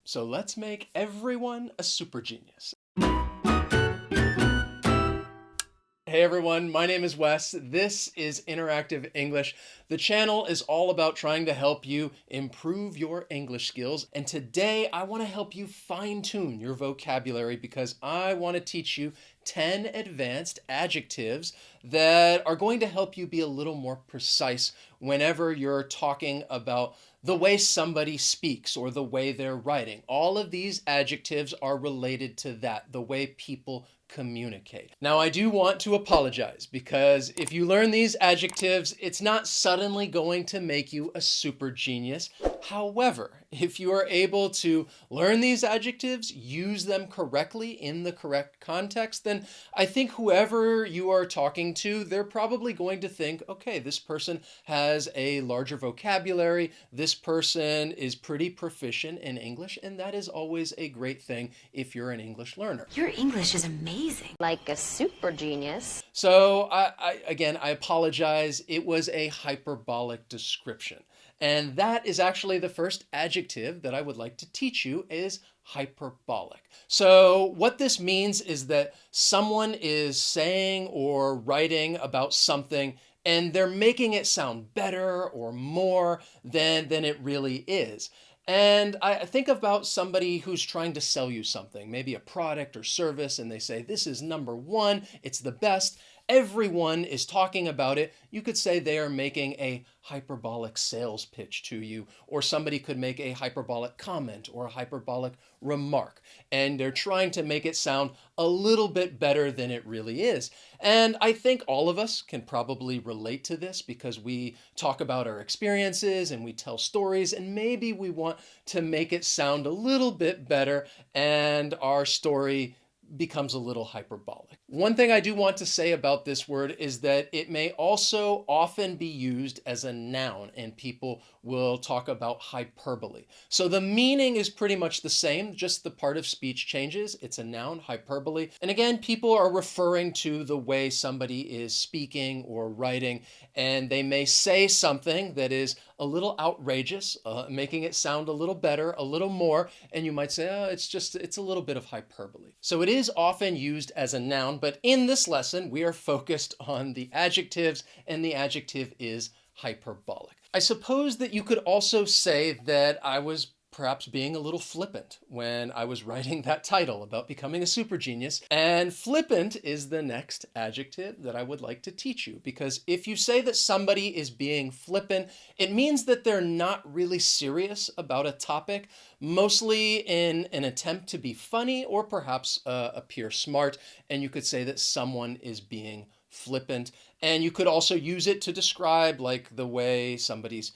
So let's make everyone a super genius. Hey everyone, my name is Wes. This is Interactive English. The channel is all about trying to help you improve your English skills. And today I want to help you fine-tune your vocabulary because I want to teach you 10 advanced adjectives that are going to help you be a little more precise whenever you're talking about the way somebody speaks or the way they're writing. All of these adjectives are related to that, the way people communicate. Now, I do want to apologize because if you learn these adjectives, it's not suddenly going to make you a super genius. However, if you are able to learn these adjectives, use them correctly in the correct context, then I think whoever you are talking to, they're probably going to think, okay, this person has a larger vocabulary, this person is pretty proficient in English, and that is always a great thing if you're an English learner. Your English is amazing. Like a super genius. So again, I apologize. It was a hyperbolic description. And that is actually the first adjective that I would like to teach you is hyperbolic. So what this means is that someone is saying or writing about something and they're making it sound better or more than it really is. And I think about somebody who's trying to sell you something, maybe a product or service, and they say, this is number one, it's the best. Everyone is talking about it. You could say they are making a hyperbolic sales pitch to you, or somebody could make a hyperbolic comment or a hyperbolic remark, and they're trying to make it sound a little bit better than it really is. And I think all of us can probably relate to this because we talk about our experiences and we tell stories, and maybe we want to make it sound a little bit better, and our story becomes a little hyperbolic. One thing I do want to say about this word is that it may also often be used as a noun, and people will talk about hyperbole. So the meaning is pretty much the same, just the part of speech changes. It's a noun, hyperbole. And again, people are referring to the way somebody is speaking or writing, and they may say something that is a little outrageous, making it sound a little better, a little more, and you might say, oh, it's a little bit of hyperbole. So it is often used as a noun, but in this lesson, we are focused on the adjectives, and the adjective is hyperbolic. I suppose that you could also say that I was perhaps being a little flippant when I was writing that title about becoming a super genius. And flippant is the next adjective that I would like to teach you, because if you say that somebody is being flippant, it means that they're not really serious about a topic, mostly in an attempt to be funny or perhaps appear smart. And you could say that someone is being flippant. And you could also use it to describe like the way somebody's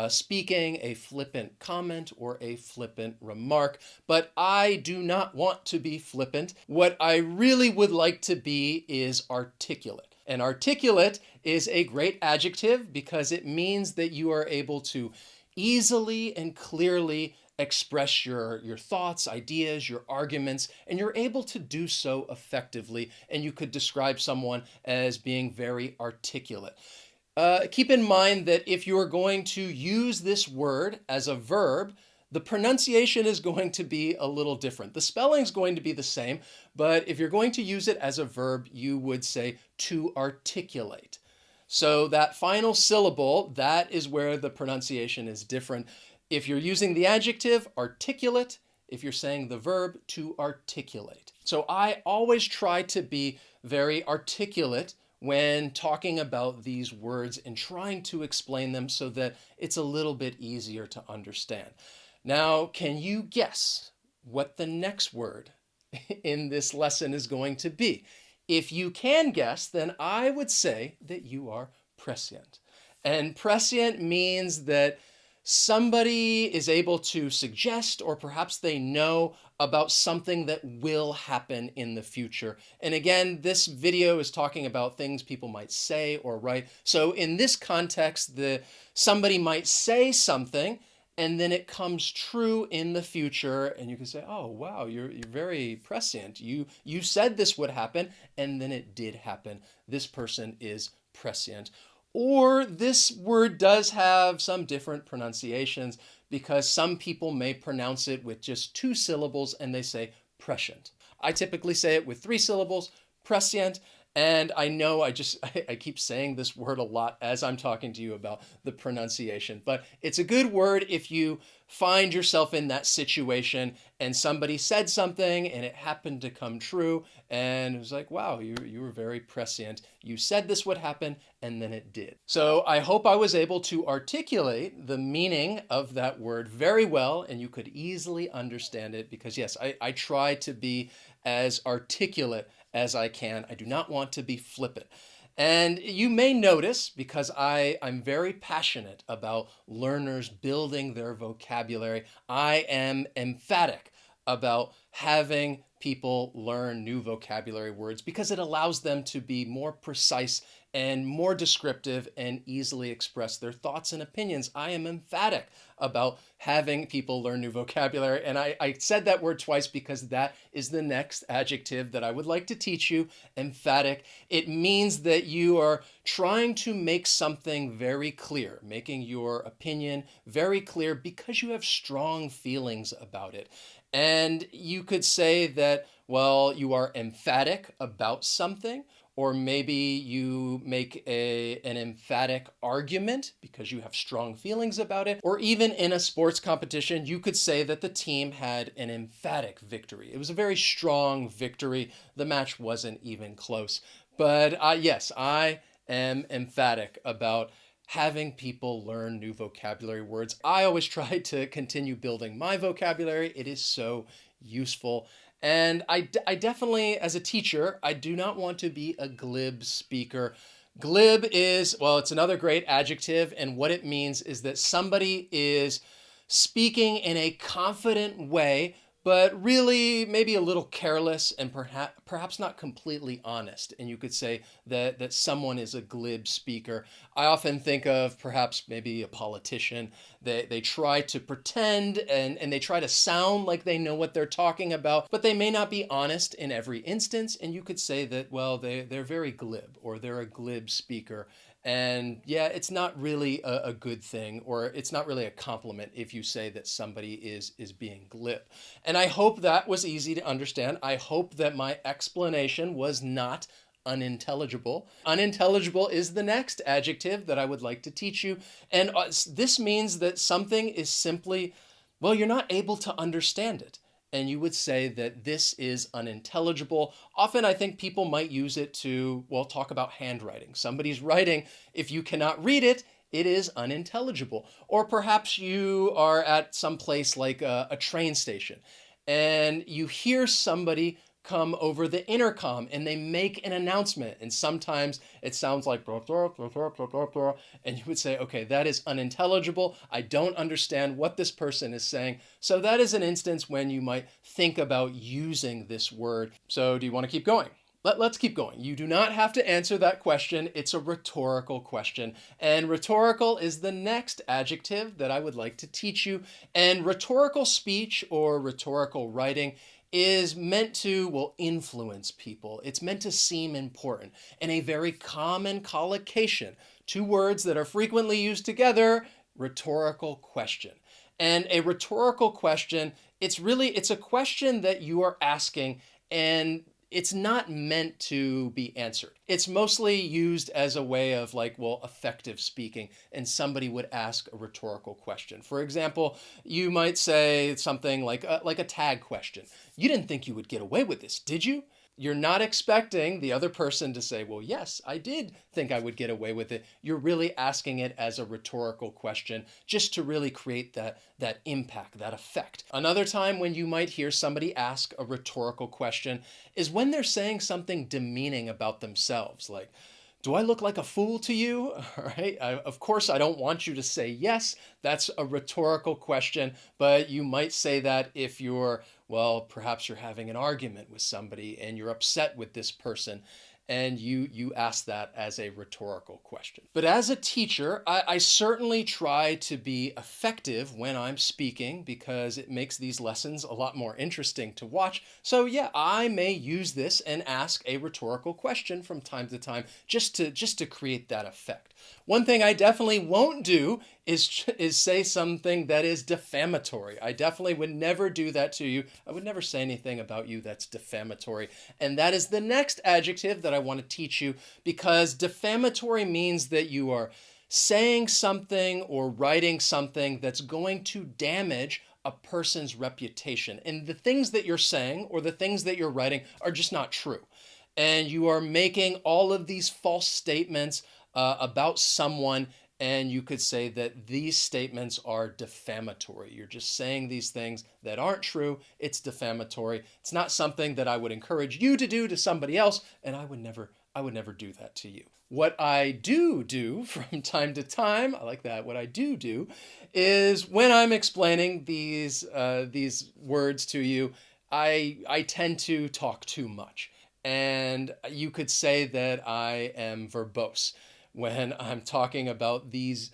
speaking, a flippant comment or a flippant remark. But I do not want to be flippant. What I really would like to be is articulate. And articulate is a great adjective because it means that you are able to easily and clearly express your thoughts, ideas, your arguments, and you're able to do so effectively. And you could describe someone as being very articulate. Keep in mind that if you are going to use this word as a verb, the pronunciation is going to be a little different. The spelling is going to be the same, but if you're going to use it as a verb, you would say to articulate. So that final syllable, that is where the pronunciation is different. If you're using the adjective, articulate. If you're saying the verb, to articulate. So I always try to be very articulate when talking about these words and trying to explain them so that it's a little bit easier to understand. Now, can you guess what the next word in this lesson is going to be? If you can guess, then I would say that you are prescient. And prescient means that somebody is able to suggest, or perhaps they know about something that will happen in the future. And again, this video is talking about things people might say or write. So in this context, somebody might say something and then it comes true in the future, and you can say, oh, wow, you're very prescient. You said this would happen, and then it did happen. This person is prescient. Or this word does have some different pronunciations because some people may pronounce it with just 2 syllables and they say prescient. I typically say it with 3 syllables, prescient. And I know I keep saying this word a lot as I'm talking to you about the pronunciation, but it's a good word if you find yourself in that situation and somebody said something and it happened to come true and it was like, wow, you were very prescient. You said this would happen and then it did. So I hope I was able to articulate the meaning of that word very well and you could easily understand it because yes, I try to be as articulate as I can. I do not want to be flippant. And you may notice, because I'm very passionate about learners building their vocabulary, I am emphatic about having people learn new vocabulary words because it allows them to be more precise and more descriptive and easily express their thoughts and opinions. I am emphatic about having people learn new vocabulary. And I said that word twice because that is the next adjective that I would like to teach you, emphatic. It means that you are trying to make something very clear, making your opinion very clear because you have strong feelings about it. And you could say that, well, you are emphatic about something, or maybe you make an emphatic argument because you have strong feelings about it. Or even in a sports competition, you could say that the team had an emphatic victory. It was a very strong victory. The match wasn't even close. But yes, I am emphatic about having people learn new vocabulary words. I always try to continue building my vocabulary. It is so useful. And I definitely, as a teacher, I do not want to be a glib speaker. Glib is, well, it's another great adjective. And what it means is that somebody is speaking in a confident way, but really maybe a little careless and perhaps not completely honest. And you could say that someone is a glib speaker. I often think of perhaps maybe a politician. They try to pretend and they try to sound like they know what they're talking about, but they may not be honest in every instance. And you could say that, well, they're very glib or they're a glib speaker. And yeah, it's not really a good thing, or it's not really a compliment if you say that somebody is being glib. And I hope that was easy to understand. I hope that my explanation was not unintelligible. Unintelligible is the next adjective that I would like to teach you. And this means that something is simply, well, you're not able to understand it. And you would say that this is unintelligible. Often I think people might use it to, well, talk about handwriting. Somebody's writing, if you cannot read it, it is unintelligible. Or perhaps you are at some place like a train station and you hear somebody come over the intercom and they make an announcement. And sometimes it sounds like, blah, blah, blah, blah, blah, blah, blah. And you would say, okay, that is unintelligible. I don't understand what this person is saying. So that is an instance when you might think about using this word. So do you want to keep going? Let's keep going. You do not have to answer that question. It's a rhetorical question. And rhetorical is the next adjective that I would like to teach you. And rhetorical speech or rhetorical writing is meant to, well, influence people. It's meant to seem important. And a very common collocation, 2 words that are frequently used together, rhetorical question. And a rhetorical question, it's a question that you are asking and it's not meant to be answered. It's mostly used as a way of like, well, effective speaking, and somebody would ask a rhetorical question. For example, you might say something like a tag question. You didn't think you would get away with this, did you? You're not expecting the other person to say, well, yes, I did think I would get away with it. You're really asking it as a rhetorical question just to really create that impact, that effect. Another time when you might hear somebody ask a rhetorical question is when they're saying something demeaning about themselves, like, do I look like a fool to you? All right. Of course, I don't want you to say yes. That's a rhetorical question, but you might say that if you're, well, perhaps you're having an argument with somebody and you're upset with this person. and you ask that as a rhetorical question. But as a teacher, I certainly try to be effective when I'm speaking because it makes these lessons a lot more interesting to watch. So yeah, I may use this and ask a rhetorical question from time to time just to create that effect. One thing I definitely won't do is say something that is defamatory. I definitely would never do that to you. I would never say anything about you that's defamatory. And that is the next adjective that I want to teach you, because defamatory means that you are saying something or writing something that's going to damage a person's reputation. And the things that you're saying or the things that you're writing are just not true. And you are making all of these false statements about someone, and you could say that these statements are defamatory. You're just saying these things that aren't true. It's defamatory. It's not something that I would encourage you to do to somebody else, and I would never do that to you. What I do from time to time, I like that. What I do is when I'm explaining these words to you, I tend to talk too much. And you could say that I am verbose when I'm talking about these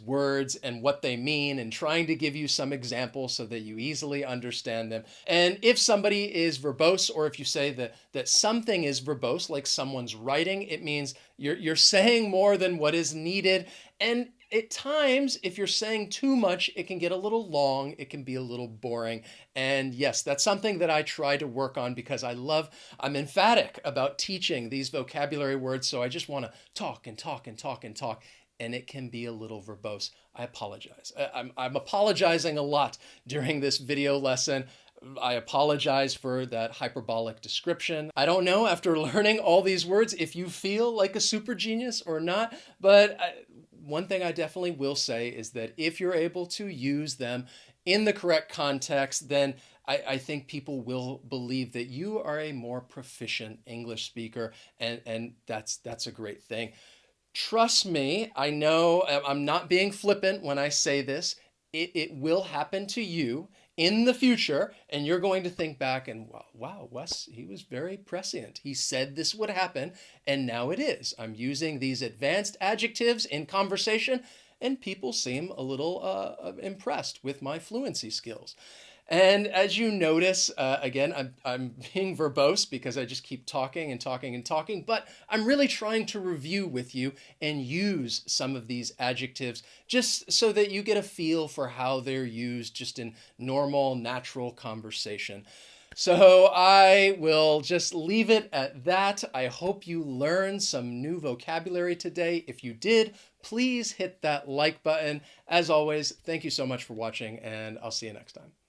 words and what they mean and trying to give you some examples so that you easily understand them. And if somebody is verbose, or if you say that something is verbose, like someone's writing, it means you're saying more than what is needed. And at times, if you're saying too much, it can get a little long, it can be a little boring. And yes, that's something that I try to work on because I'm emphatic about teaching these vocabulary words. So I just want to talk and talk and talk and talk. And it can be a little verbose. I apologize. I'm apologizing a lot during this video lesson. I apologize for that hyperbolic description. I don't know, after learning all these words, if you feel like a super genius or not, but one thing I definitely will say is that if you're able to use them in the correct context, then I think people will believe that you are a more proficient English speaker, and that's a great thing. Trust me, I know I'm not being flippant when I say this. It will happen to you in the future, and you're going to think back and, wow, Wes, he was very prescient. He said this would happen, and now it is. I'm using these advanced adjectives in conversation, and people seem a little impressed with my fluency skills. And as you notice, again, I'm being verbose because I just keep talking and talking and talking, but I'm really trying to review with you and use some of these adjectives just so that you get a feel for how they're used just in normal, natural conversation. So I will just leave it at that. I hope you learned some new vocabulary today. If you did, please hit that like button. As always, thank you so much for watching, and I'll see you next time.